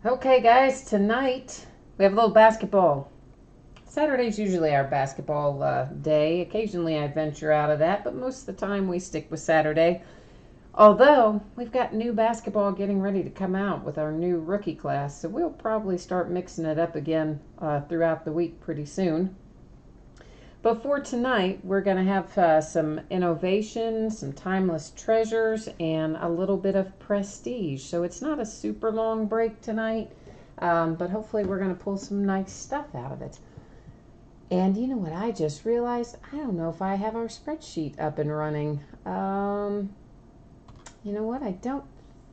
Okay, guys, tonight we have a little basketball. Saturday's usually our basketball day. Occasionally I venture out of that, but most of the time we stick with Saturday. Although we've got new basketball getting ready to come out with our new rookie class, so we'll probably start mixing it up again throughout the week pretty soon. But for tonight, we're going to have some innovation, some timeless treasures, and a little bit of prestige. So it's not a super long break tonight, but hopefully we're going to pull some nice stuff out of it. And you know what I just realized? I don't know if I have our spreadsheet up and running. You know what? I don't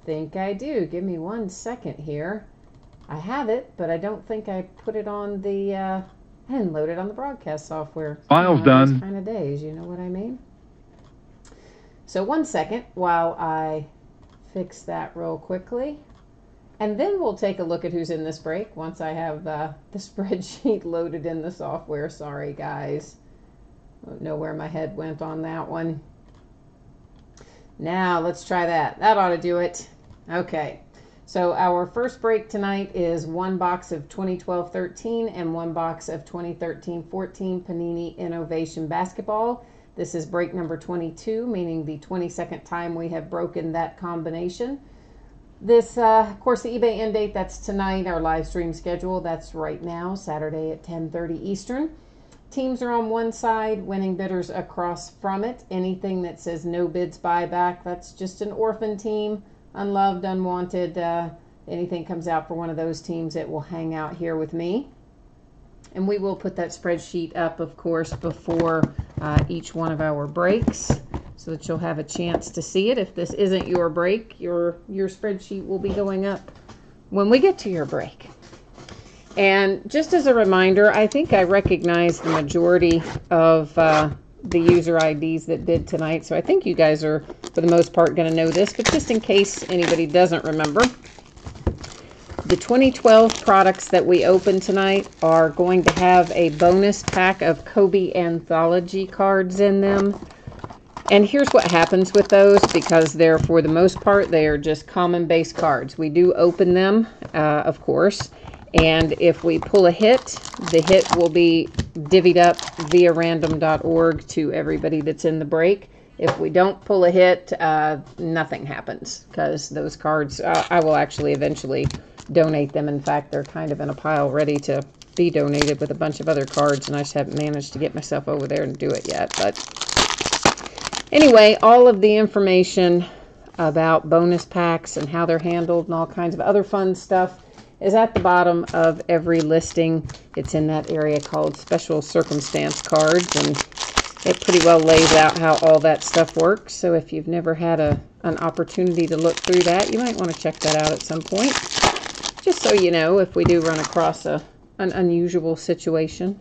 think I do. Give me 1 second here. I have it, but I don't think I put it on the... I didn't load it on the broadcast software. File's done. Those kind of days, you know what I mean? So 1 second while I fix that real quickly. And then we'll take a look at who's in this break once I have the spreadsheet loaded in the software. Sorry, guys. Don't know where my head went on that one. Now, let's try that. That ought to do it. Okay. So our first break tonight is 1 box of 2012-13 and 1 box of 2013-14 Panini Innovation Basketball. This is break number 22, meaning the 22nd time we have broken that combination. This, of course, the eBay end date, that's tonight. Our live stream schedule, that's right now, Saturday at 10:30 Eastern. Teams are on one side, winning bidders across from it. Anything that says no bids buyback, that's just an orphan team. Unloved, unwanted, anything comes out for one of those teams, it will hang out here with me. And we will put that spreadsheet up, of course, before each one of our breaks so that you'll have a chance to see it. If this isn't your break, your spreadsheet will be going up when we get to your break. And just as a reminder, I think I recognize the majority of the user IDs that bid tonight, so I think you guys are, for the most part, going to know this, but just in case anybody doesn't remember, the 2012 products that we open tonight are going to have a bonus pack of Kobe Anthology cards in them. And here's what happens with those, because they're, for the most part, they are just common base cards. We do open them, of course, and if we pull a hit, the hit will be divvied up via random.org to everybody that's in the break. If we don't pull a hit, nothing happens, because those cards, I will actually eventually donate them. In fact, they're kind of in a pile ready to be donated with a bunch of other cards, and I just haven't managed to get myself over there and do it yet. But anyway, all of the information about bonus packs and how they're handled and all kinds of other fun stuff is at the bottom of every listing. It's in that area called Special Circumstance Cards, and it pretty well lays out how all that stuff works. So if you've never had an opportunity to look through that, you might want to check that out at some point, just so you know if we do run across an unusual situation,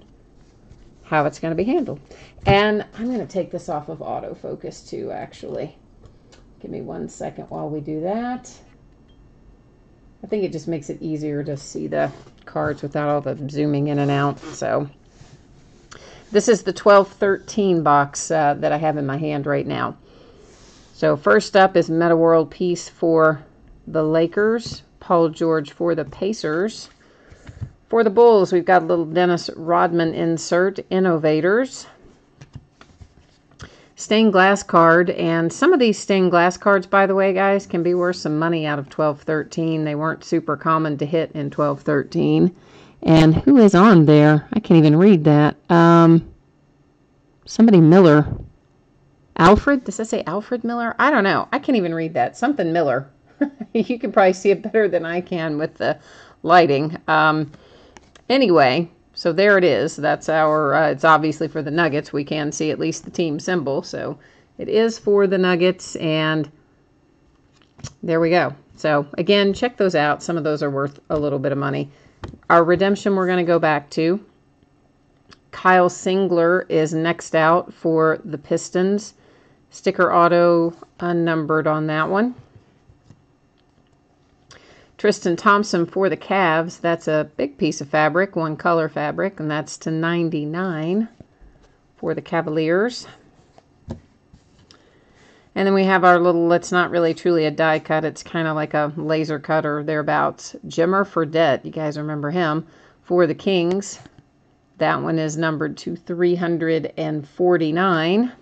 how it's going to be handled. And I'm going to take this off of autofocus too, actually. Give me 1 second while we do that. I think it just makes it easier to see the cards without all the zooming in and out. So this is the 12-13 box that I have in my hand right now. So first up is Metta World Peace for the Lakers, Paul George for the Pacers. For the Bulls, we've got a little Dennis Rodman insert, Innovators. Stained glass card, and some of these stained glass cards, by the way, guys, can be worth some money out of 12-13. They weren't super common to hit in 12-13. And who is on there? I can't even read that. Somebody Miller. Alfred? Does that say Alfred Miller? I don't know. I can't even read that. Something Miller. You can probably see it better than I can with the lighting. Anyway, so there it is. That's our, it's obviously for the Nuggets. We can see at least the team symbol. So it is for the Nuggets, and there we go. So again, check those out. Some of those are worth a little bit of money. Our redemption we're going to go back to. Kyle Singler is next out for the Pistons. Sticker auto unnumbered on that one. Tristan Thompson for the Cavs. That's a big piece of fabric, one color fabric, and that's to 99 for the Cavaliers. And then we have our little, it's not really truly a die cut. It's kind of like a laser cut or thereabouts. Jimmer Fredette, you guys remember him, for the Kings. That one is numbered to 349.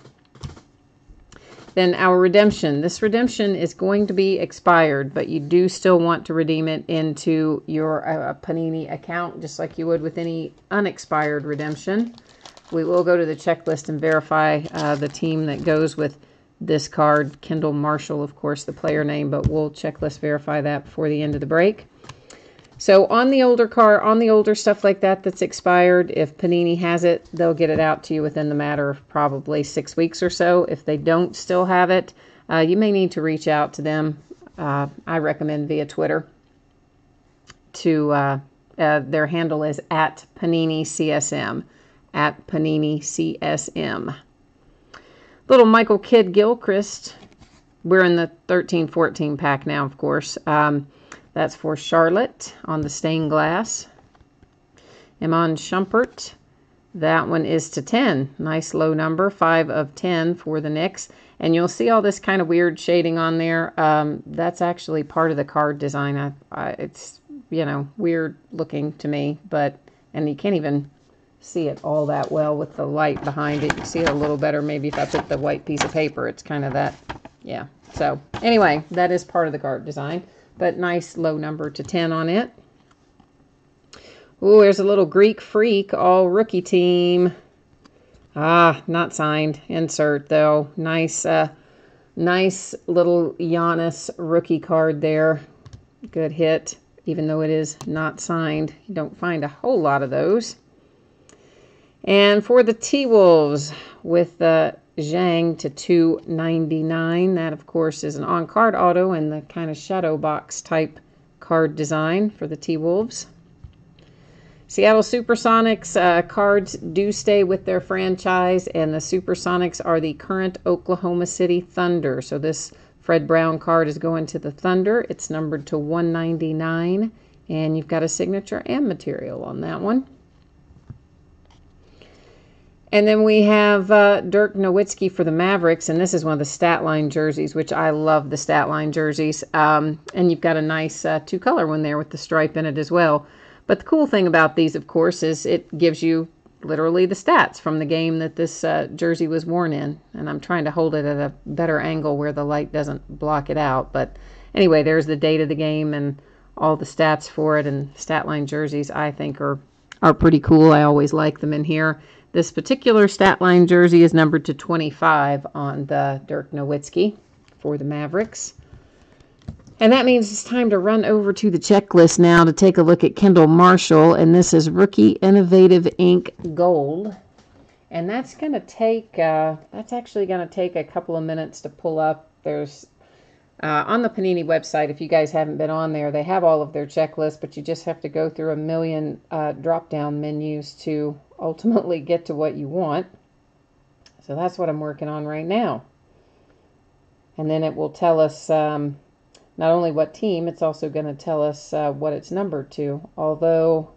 Then our redemption. This redemption is going to be expired, but you do still want to redeem it into your Panini account, just like you would with any unexpired redemption. We will go to the checklist and verify the team that goes with this card. Kendall Marshall, of course, the player name, but we'll checklist verify that before the end of the break. So on the older card, on the older stuff like that that's expired, if Panini has it, they'll get it out to you within the matter of probably 6 weeks or so. If they don't still have it, you may need to reach out to them. I recommend via Twitter. Their handle is @PaniniCSM. @PaniniCSM. Little Michael Kidd-Gilchrist. We're in the 13-14 pack now, of course. That's for Charlotte on the stained glass. Iman Shumpert. That one is to 10. Nice low number. 5 of 10 for the Knicks. And you'll see all this kind of weird shading on there. That's actually part of the card design. It's, you know, weird looking to me. And you can't even see it all that well with the light behind it. You see it a little better maybe if I put the white piece of paper. It's kind of that, yeah. So anyway, that is part of the card design. But nice low number to 10 on it. Ooh, there's a little Greek Freak, all rookie team. Not signed. Insert, though. Nice little Giannis rookie card there. Good hit, even though it is not signed. You don't find a whole lot of those. And for the T-Wolves, with the Zhang to 299. That, of course, is an on-card auto and the kind of shadow box type card design for the T-Wolves. Seattle Supersonics cards do stay with their franchise, and the Supersonics are the current Oklahoma City Thunder. So this Fred Brown card is going to the Thunder. It's numbered to 199, and you've got a signature and material on that one. And then we have Dirk Nowitzki for the Mavericks, and this is one of the stat line jerseys, which I love the stat line jerseys. And you've got a nice two-color one there with the stripe in it as well. But the cool thing about these, of course, is it gives you literally the stats from the game that this jersey was worn in. And I'm trying to hold it at a better angle where the light doesn't block it out. But anyway, there's the date of the game and all the stats for it. And stat line jerseys, I think, are pretty cool. I always like them in here. This particular stat line jersey is numbered to 25 on the Dirk Nowitzki for the Mavericks. And that means it's time to run over to the checklist now to take a look at Kendall Marshall. And this is Rookie Innovative Ink Gold. And that's going to take, that's actually going to take a couple of minutes to pull up. There's, on the Panini website, if you guys haven't been on there, they have all of their checklists, but you just have to go through a million drop-down menus to ultimately get to what you want. So that's what I'm working on right now. And then it will tell us not only what team, it's also going to tell us what it's numbered to. Although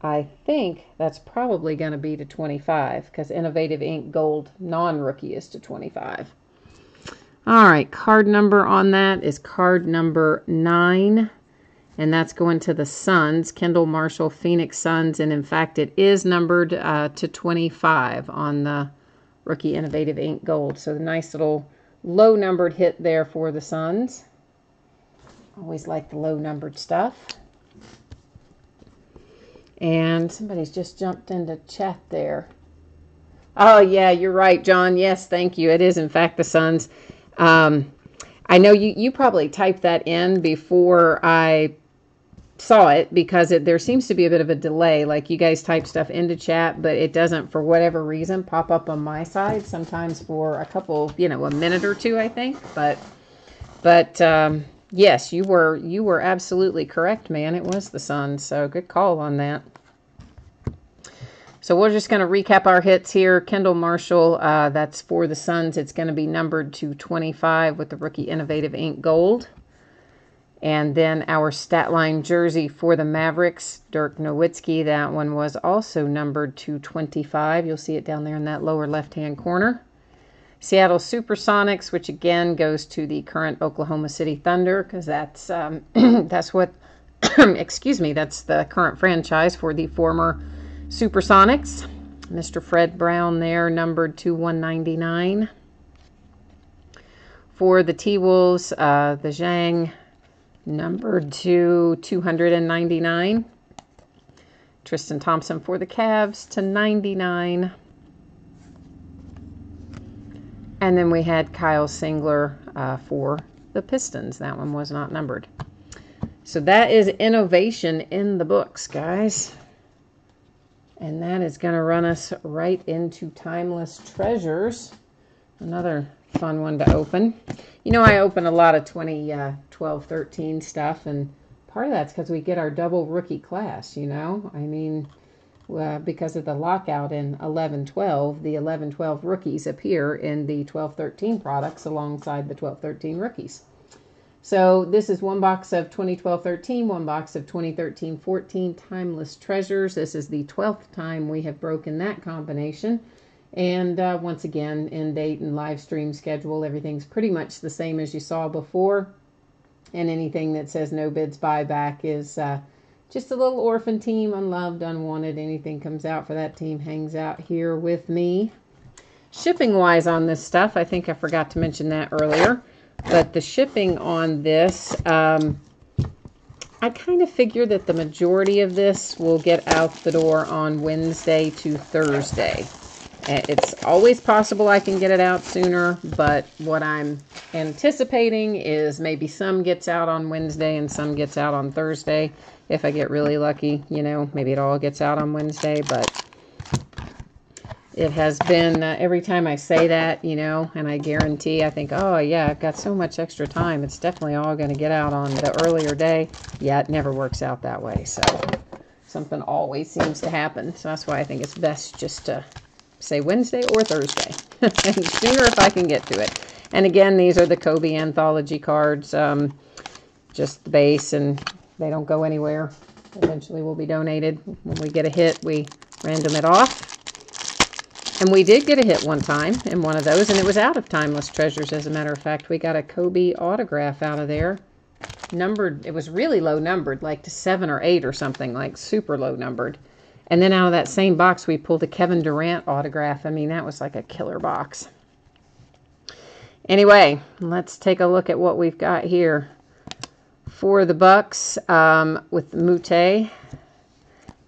I think that's probably going to be to 25 because Innovative Ink Gold non-rookie is to 25. All right, card number on that is card number 9. And that's going to the Suns, Kendall Marshall, Phoenix Suns. And in fact, it is numbered to 25 on the Rookie Innovative Ink Gold. So the nice little low numbered hit there for the Suns. Always like the low numbered stuff. And somebody's just jumped into chat there. Oh, yeah, you're right, John. Yes, thank you. It is, in fact, the Suns. I know you probably typed that in before I saw it because there seems to be a bit of a delay. Like you guys type stuff into chat, but it doesn't, for whatever reason, pop up on my side. Sometimes for a couple, a minute or two, I think. But yes, you were absolutely correct, man. It was the Suns. So good call on that. So we're just going to recap our hits here. Kendall Marshall, that's for the Suns. It's going to be numbered to 25 with the Rookie Innovative Ink Gold. And then our stat line jersey for the Mavericks, Dirk Nowitzki. That one was also numbered to 25. You'll see it down there in that lower left-hand corner. Seattle Supersonics, which again goes to the current Oklahoma City Thunder, because that's that's what, excuse me, that's the current franchise for the former Supersonics. Mr. Fred Brown there, numbered to 199. For the T-Wolves, the Zhang, numbered to 299. Tristan Thompson for the Cavs to 99. And then we had Kyle Singler for the Pistons. That one was not numbered. So that is innovation in the books, guys. And that is going to run us right into Timeless Treasures. Another fun one to open. You know, I open a lot of 2012-13 stuff, and part of that's because we get our double rookie class, you know. I mean, because of the lockout in 11-12, the 11-12 rookies appear in the 12-13 products alongside the 12-13 rookies. So this is one box of 2012-13, one box of 2013-14 Timeless Treasures. This is the 12th time we have broken that combination. And once again, end date and live stream schedule, everything's pretty much the same as you saw before. And anything that says no bids buyback is just a little orphan team, unloved, unwanted. Anything comes out for that team hangs out here with me. Shipping wise on this stuff, I think I forgot to mention that earlier. But the shipping on this, I kind of figure that the majority of this will get out the door on Wednesday to Thursday. It's always possible I can get it out sooner, but what I'm anticipating is maybe some gets out on Wednesday and some gets out on Thursday. If I get really lucky, you know, maybe it all gets out on Wednesday, but it has been, every time I say that, you know, and I guarantee, I think, oh yeah, I've got so much extra time, it's definitely all going to get out on the earlier day. Yeah, it never works out that way, so something always seems to happen. So that's why I think it's best just to say Wednesday or Thursday, and sooner if I can get to it. And again, these are the Kobe anthology cards, just the base, and they don't go anywhere. Eventually will be donated. When we get a hit, we random it off. And we did get a hit one time in one of those, and it was out of Timeless Treasures, as a matter of fact. We got a Kobe autograph out of there. Numbered, it was really low numbered, like to 7 or 8 or something, like super low numbered. And then out of that same box, we pulled a Kevin Durant autograph. I mean, that was like a killer box. Anyway, let's take a look at what we've got here. For the Bucks, with Mute,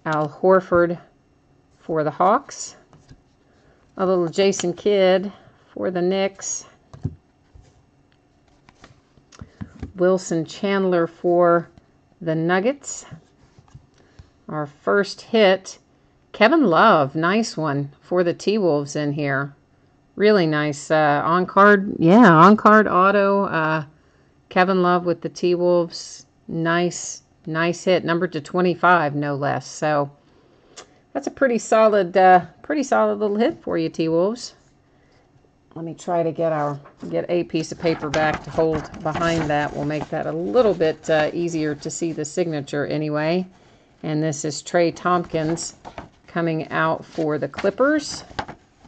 Al Horford for the Hawks. A little Jason Kidd for the Knicks. Wilson Chandler for the Nuggets. Our first hit, Kevin Love, nice one for the T-Wolves in here. Really nice on-card, yeah, on-card auto. Kevin Love with the T-Wolves, nice hit, numbered to 25, no less. So that's a pretty solid little hit for you, T-Wolves. Let me try to get a piece of paper back to hold behind that. We'll make that a little bit easier to see the signature anyway. And this is Trey Tompkins coming out for the Clippers.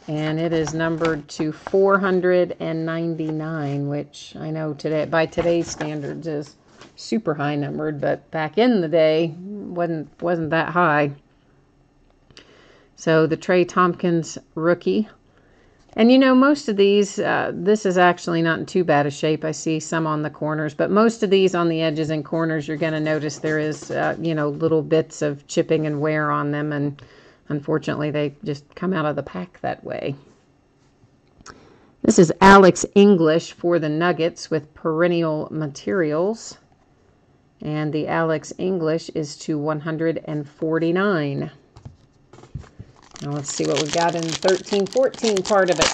And it is numbered to 499, which I know today, by today's standards, is super high numbered, but back in the day wasn't that high. So the Trey Tompkins rookie. And you know, most of these, this is actually not in too bad a shape. I see some on the corners, but most of these on the edges and corners, you're going to notice there is, you know, little bits of chipping and wear on them. And unfortunately, they just come out of the pack that way. This is Alex English for the Nuggets with Perennial Materials. And the Alex English is to 149. Now let's see what we got in the 13-14 part of it.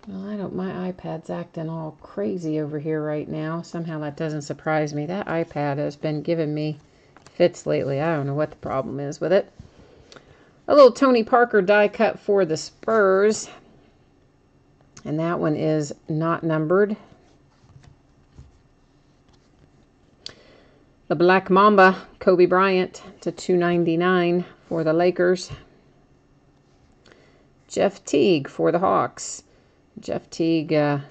Well, my iPad's acting all crazy over here right now. Somehow that doesn't surprise me. That iPad has been giving me fits lately. I don't know what the problem is with it. A little Tony Parker die cut for the Spurs. And that one is not numbered. The Black Mamba, Kobe Bryant, to 299 for the Lakers. Jeff Teague for the Hawks. Jeff Teague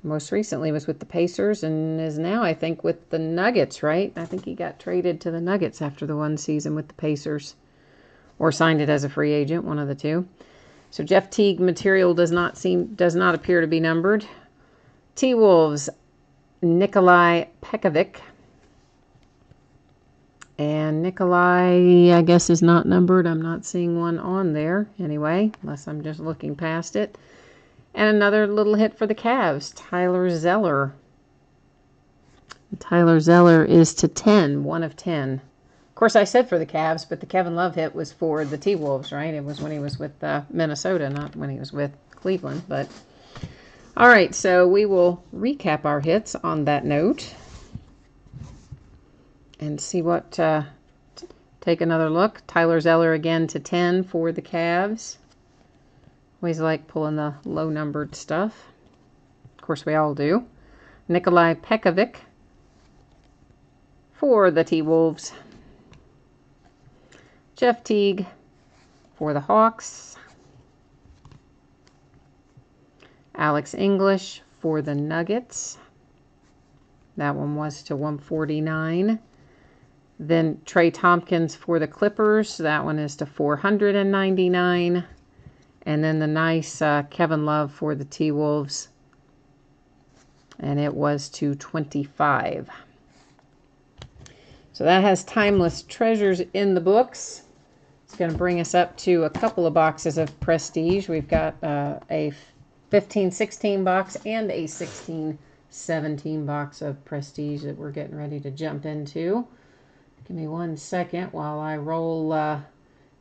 most recently was with the Pacers and is now, I think, with the Nuggets, right? I think he got traded to the Nuggets after the one season with the Pacers, or signed it as a free agent, one of the two. So Jeff Teague material does not appear to be numbered. T-Wolves, Nikolai Pekovic. And Nikolai, I guess, is not numbered. I'm not seeing one on there anyway, unless I'm just looking past it. And another little hit for the Cavs, Tyler Zeller. Tyler Zeller is to 10, 1 of 10. Of course, I said for the Cavs, but the Kevin Love hit was for the T-Wolves, right? It was when he was with Minnesota, not when he was with Cleveland. But all right, so we will recap our hits on that note and see what, take another look. Tyler Zeller again to 10 for the Cavs. Always like pulling the low-numbered stuff. Of course, we all do. Nikolai Pekovic for the T-Wolves. Jeff Teague for the Hawks. Alex English for the Nuggets. That one was to 149. Then Trey Tompkins for the Clippers. That one is to 499. And then the nice Kevin Love for the T-Wolves. And it was to 25. So that has Timeless Treasures in the books. It's going to bring us up to a couple of boxes of Prestige. We've got a 15-16 box and a 16-17 box of Prestige that we're getting ready to jump into. Give me 1 second while I roll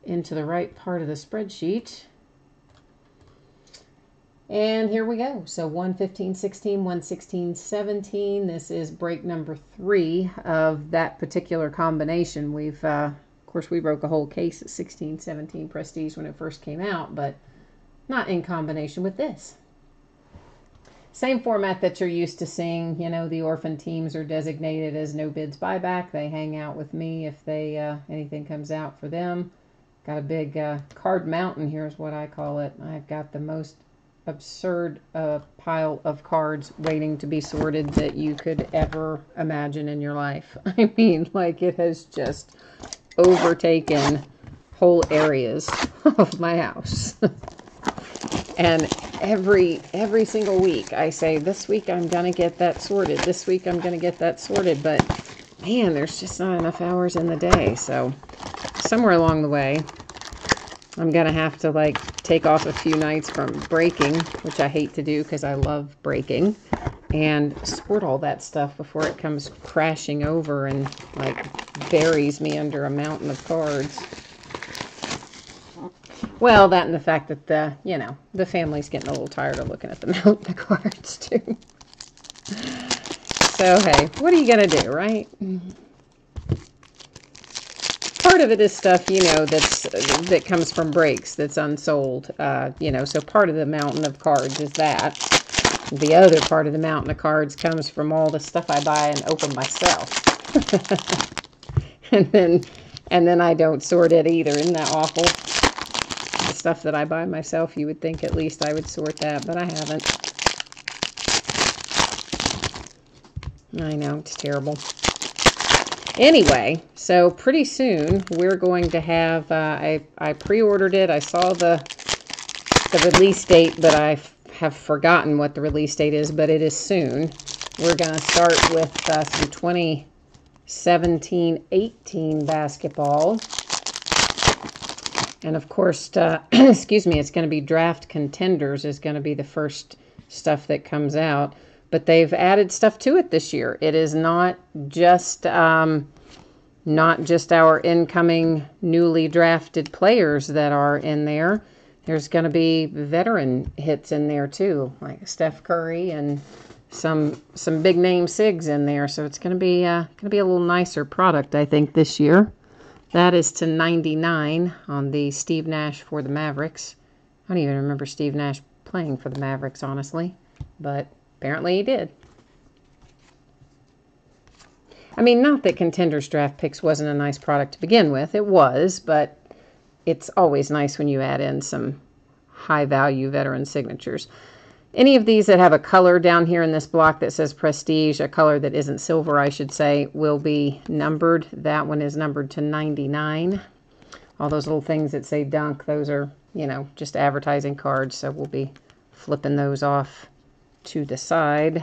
into the right part of the spreadsheet. And here we go. So 115-16, 116-17. This is break number 3 of that particular combination. We've, of course, we broke a whole case of 16-17 Prestige when it first came out, but not in combination with this. Same format that you're used to seeing. You know, the orphan teams are designated as no bids buyback. They hang out with me if they anything comes out for them. Got a big card mountain, here's what I call it. I've got the most absurd pile of cards waiting to be sorted that you could ever imagine in your life. I mean, like, it has just overtaken whole areas of my house. And every single week I say, this week I'm gonna get that sorted, this week I'm gonna get that sorted, but man, there's just not enough hours in the day. So somewhere along the way I'm gonna have to, like, take off a few nights from breaking, which I hate to do because I love breaking, and sort all that stuff before it comes crashing over and, like, buries me under a mountain of cards. Well, that and the fact that the family's getting a little tired of looking at the mountain of cards too. So hey, what are you gonna do, right? Part of it is stuff, that comes from breaks, that's unsold, so part of the mountain of cards is that. The other part of the mountain of cards comes from all the stuff I buy and open myself. and then I don't sort it either. Isn't that awful? The stuff that I buy myself, you would think at least I would sort that, but I haven't. I know, it's terrible. Anyway, so pretty soon we're going to have, I pre-ordered it. I saw the release date, but I have forgotten what the release date is, but it is soon. We're going to start with some 2017-18 basketball. And of course, excuse me, it's going to be Draft Contenders is going to be the first stuff that comes out. But they've added stuff to it this year. It is not just our incoming newly drafted players that are in there. There's going to be veteran hits in there too, like Steph Curry and some big name SIGs in there. So it's going to be a little nicer product, I think, this year. That is to 99 on the Steve Nash for the Mavericks. I don't even remember Steve Nash playing for the Mavericks, honestly, but apparently he did. I mean, not that Contenders Draft Picks wasn't a nice product to begin with. It was, but it's always nice when you add in some high value veteran signatures. Any of these that have a color down here in this block that says Prestige, a color that isn't silver, I should say, will be numbered. That one is numbered to 99. All those little things that say Dunk, those are, you know, just advertising cards, so we'll be flipping those off to the side.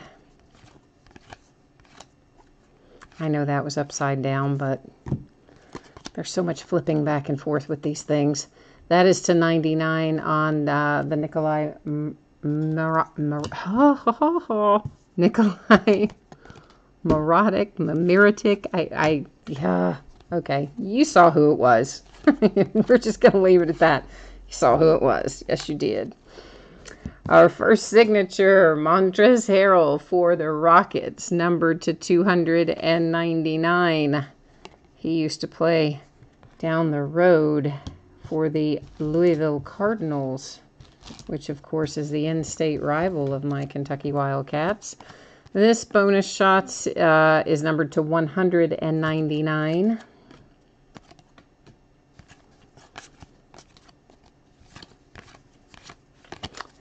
I know that was upside down, but there's so much flipping back and forth with these things. That is to 99 on the Nikolai Nikolai Mirotic. Yeah, okay. You saw who it was. We're just going to leave it at that. You saw who it was. Yes, you did. Our first signature, Montrezl Harrell for the Rockets, numbered to 299. He used to play down the road for the Louisville Cardinals, which of course is the in-state rival of my Kentucky Wildcats. This bonus shots is numbered to 199.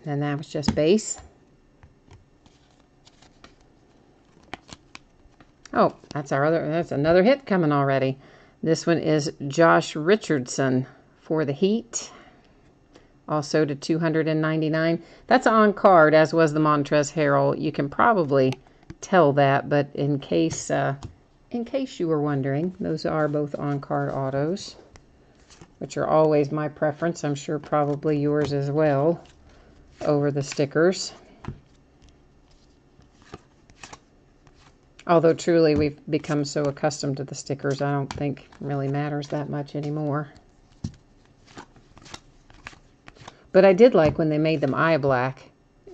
And that was just base. Oh, that's another hit coming already. This one is Josh Richardson for the Heat. Also to 299. That's on card, as was the Montrezl Harrell. You can probably tell that, but in case you were wondering, those are both on card autos, which are always my preference. I'm sure probably yours as well, over the stickers. Although truly we've become so accustomed to the stickers, I don't think it really matters that much anymore. But I did like when they made them eye black.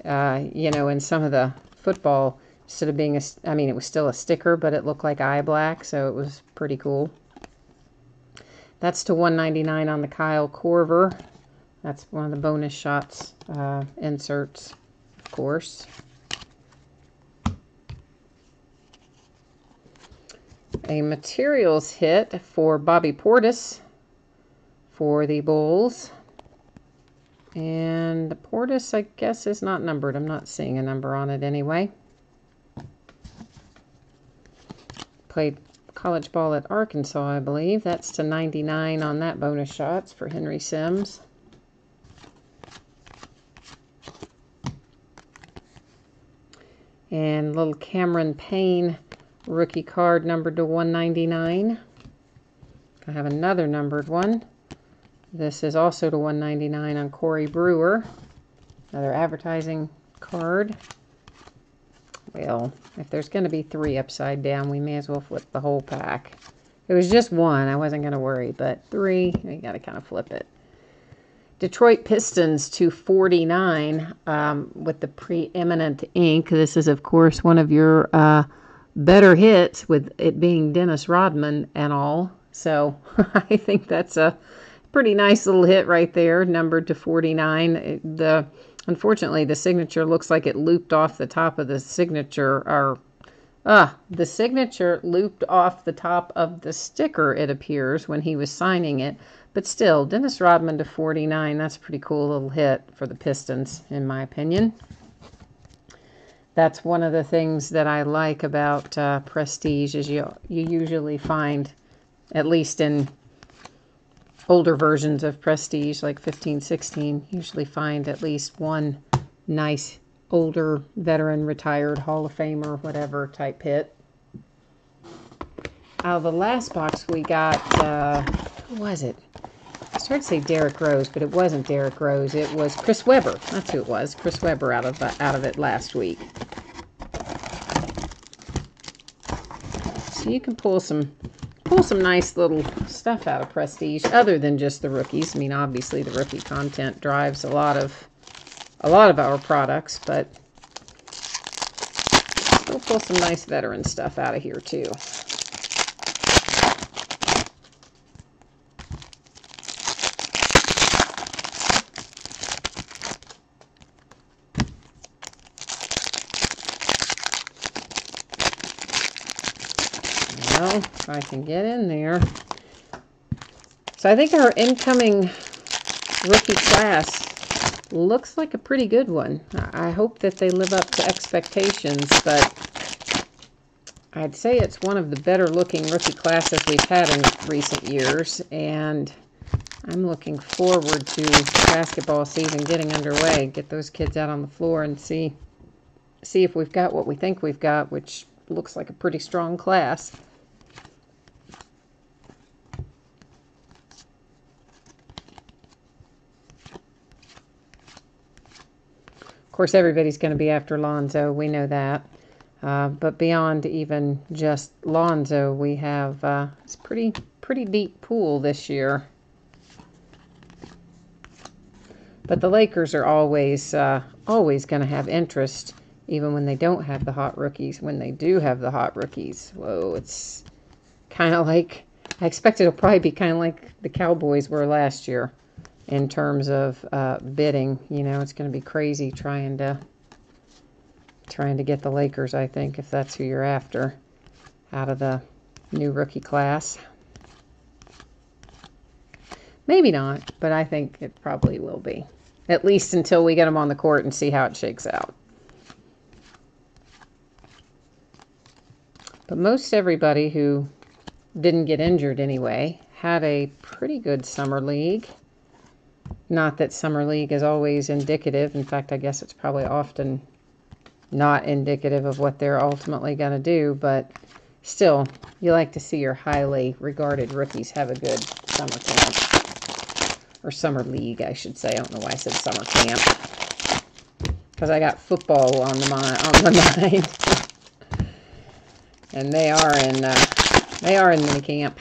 You know, in some of the football, instead of being it was still a sticker, but it looked like eye black, so it was pretty cool. That's to 199 on the Kyle Korver. That's one of the bonus shots inserts, of course. A materials hit for Bobby Portis for the Bulls. And the Portis, I guess, is not numbered. I'm not seeing a number on it anyway. Played college ball at Arkansas, I believe. That's to 99 on that bonus shots for Henry Sims. And little Cameron Payne rookie card numbered to 199. I have another numbered one. This is also to 199 on Corey Brewer. Another advertising card. Well, if there's going to be 3 upside down, we may as well flip the whole pack. It was just 1. I wasn't going to worry, but 3, you got to kind of flip it. Detroit Pistons to 49 with the preeminent ink. This is, of course, one of your better hits, with it being Dennis Rodman and all. So I think that's a pretty nice little hit right there, numbered to 49. Unfortunately, the signature looks like it looped off the top of the signature, or the signature looped off the top of the sticker, it appears, when he was signing it. But still, Dennis Rodman to 49, that's a pretty cool little hit for the Pistons, in my opinion. That's one of the things that I like about Prestige, is you usually find, at least in older versions of Prestige, like 15, 16, usually find at least one nice older veteran, retired, Hall of Famer, whatever type hit. Out of the last box we got, who was it? I started to say Derrick Rose, but it wasn't Derrick Rose. It was Chris Webber. That's who it was. Chris Webber out of it last week. So you can pull some nice little stuff out of Prestige, other than just the rookies. I mean, obviously the rookie content drives a lot of our products, but we'll pull some nice veteran stuff out of here too. Well, if I can get in there. So I think our incoming rookie class looks like a pretty good one. I hope that they live up to expectations, but I'd say it's one of the better looking rookie classes we've had in recent years, and I'm looking forward to basketball season getting underway. Get those kids out on the floor and see if we've got what we think we've got, which looks like a pretty strong class. Of course, everybody's going to be after Lonzo. We know that. But beyond even just Lonzo, we have it's a pretty deep pool this year. But the Lakers are always going to have interest, even when they don't have the hot rookies. When they do have the hot rookies, whoa, it's kind of like, I expect it'll probably be kind of like the Cowboys were last year in terms of bidding. You know, it's going to be crazy trying to get the Lakers, I think, if that's who you're after, out of the new rookie class. Maybe not, but I think it probably will be. At least until we get them on the court and see how it shakes out. But most everybody who didn't get injured anyway had a pretty good summer league. Not that summer league is always indicative. In fact, I guess it's probably often not indicative of what they're ultimately going to do, but still, you like to see your highly regarded rookies have a good summer camp. Or summer league, I should say. I don't know why I said summer camp. Because I got football on the mind. And they are in mini camp.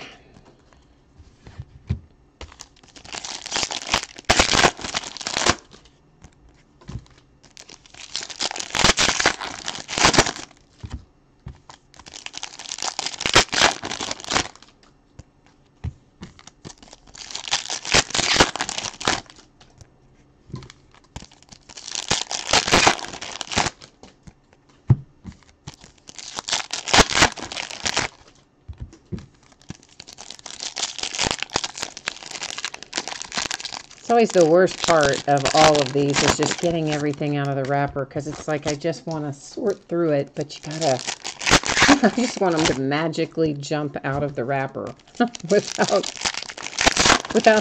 It's always the worst part of all of these is just getting everything out of the wrapper, because it's like I just want to sort through it, but you gotta, I just want them to magically jump out of the wrapper without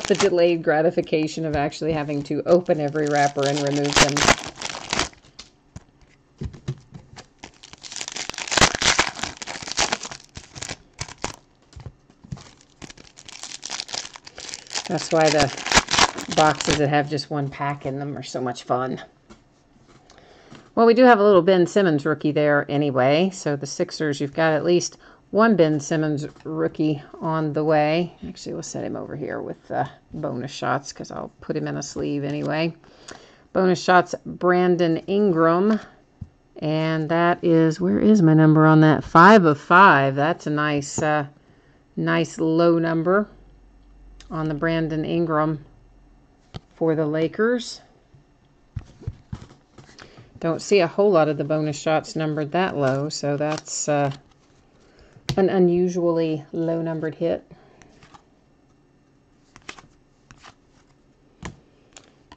the delayed gratification of actually having to open every wrapper and remove them. That's why the boxes that have just one pack in them are so much fun. Well, we do have a little Ben Simmons rookie there anyway. So the Sixers, you've got at least one Ben Simmons rookie on the way. Actually, we'll set him over here with bonus shots because I'll put him in a sleeve anyway. Bonus shots, Brandon Ingram. And that is, where is my number on that? 5 of 5. That's a nice low number on the Brandon Ingram for the Lakers. Don't see a whole lot of the bonus shots numbered that low, so that's an unusually low numbered hit.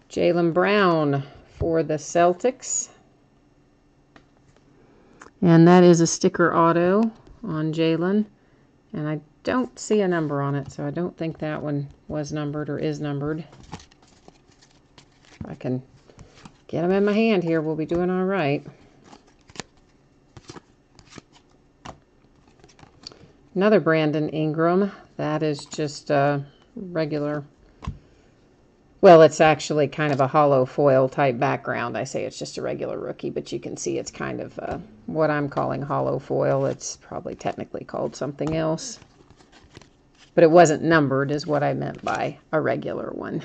Jaylen Brown for the Celtics. And that is a sticker auto on Jaylen. And I don't see a number on it, so I don't think that one was numbered or is numbered. If I can get them in my hand here, we'll be doing all right. Another Brandon Ingram. That is just a regular, well, it's actually kind of a hollow foil type background. I say it's just a regular rookie, but you can see it's kind of what I'm calling hollow foil. It's probably technically called something else. But it wasn't numbered is what I meant by a regular one.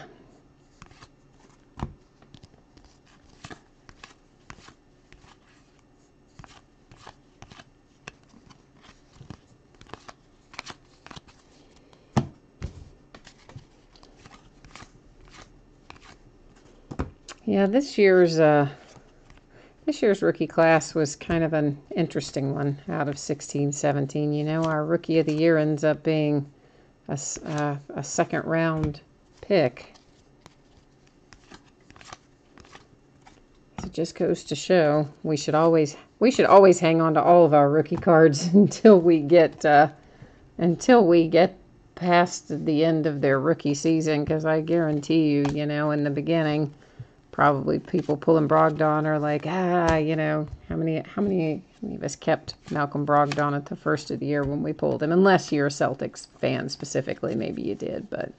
Yeah, this year's rookie class was kind of an interesting one out of 16-17. You know, our rookie of the year ends up being a second round pick. just goes to show we should always hang on to all of our rookie cards until we get past the end of their rookie season, because I guarantee you, in the beginning, probably people pulling Brogdon are like, how many of us kept Malcolm Brogdon at the first of the year when we pulled him? Unless you're a Celtics fan specifically, maybe you did, but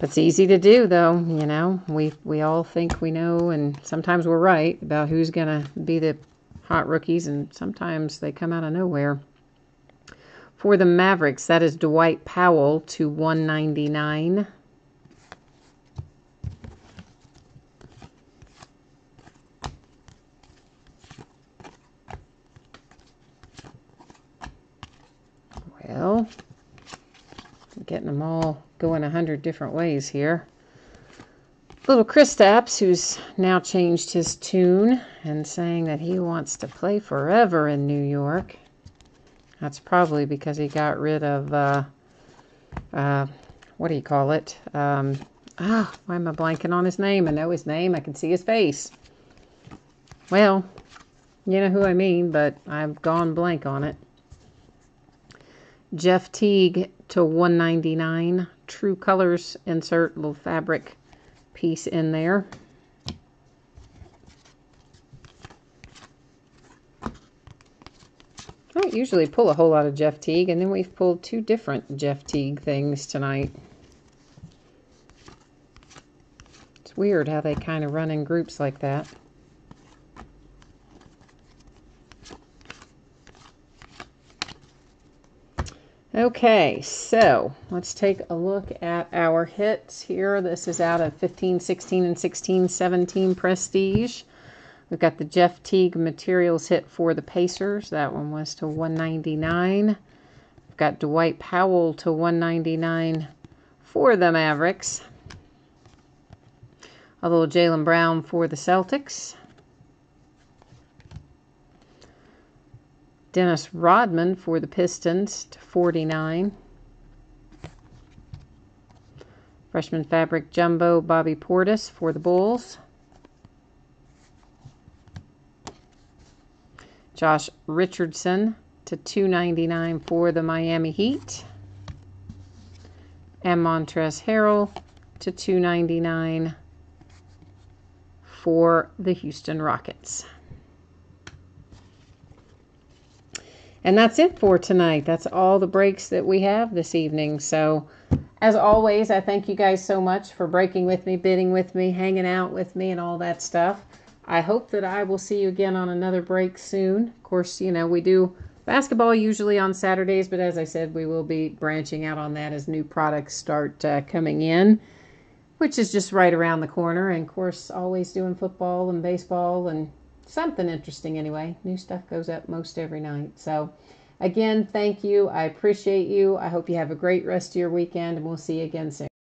it's easy to do, though. We all think we know, and sometimes we're right about who's gonna be the hot rookies, and sometimes they come out of nowhere. For the Mavericks, that is Dwight Powell to 199. Well, I'm getting them all going 100 different ways here. Little Kristaps, who's now changed his tune and saying that he wants to play forever in New York. That's probably because he got rid of, what do you call it? Why am I blanking on his name? I know his name. I can see his face. Well, you know who I mean, but I've gone blank on it. Jeff Teague to 199. True Colors insert little fabric piece in there. I don't usually pull a whole lot of Jeff Teague, and then we've pulled two different Jeff Teague things tonight. It's weird how they kind of run in groups like that. Okay, so let's take a look at our hits here. This is out of 15, 16, and 16, 17 Prestige. We've got the Jeff Teague Materials hit for the Pacers. That one was to 199. We've got Dwight Powell to 199 for the Mavericks. A little Jaylen Brown for the Celtics. Dennis Rodman for the Pistons to 49. Freshman Fabric Jumbo Bobby Portis for the Bulls. Josh Richardson to 299 for the Miami Heat. And Montrezl Harrell to 299 for the Houston Rockets. And that's it for tonight. That's all the breaks that we have this evening. So, as always, I thank you guys so much for breaking with me, bidding with me, hanging out with me, and all that stuff. I hope that I will see you again on another break soon. Of course, we do basketball usually on Saturdays, but as I said, we will be branching out on that as new products start coming in, which is just right around the corner. And, of course, always doing football and baseball and something interesting anyway. New stuff goes up most every night. So, again, thank you. I appreciate you. I hope you have a great rest of your weekend, and we'll see you again soon.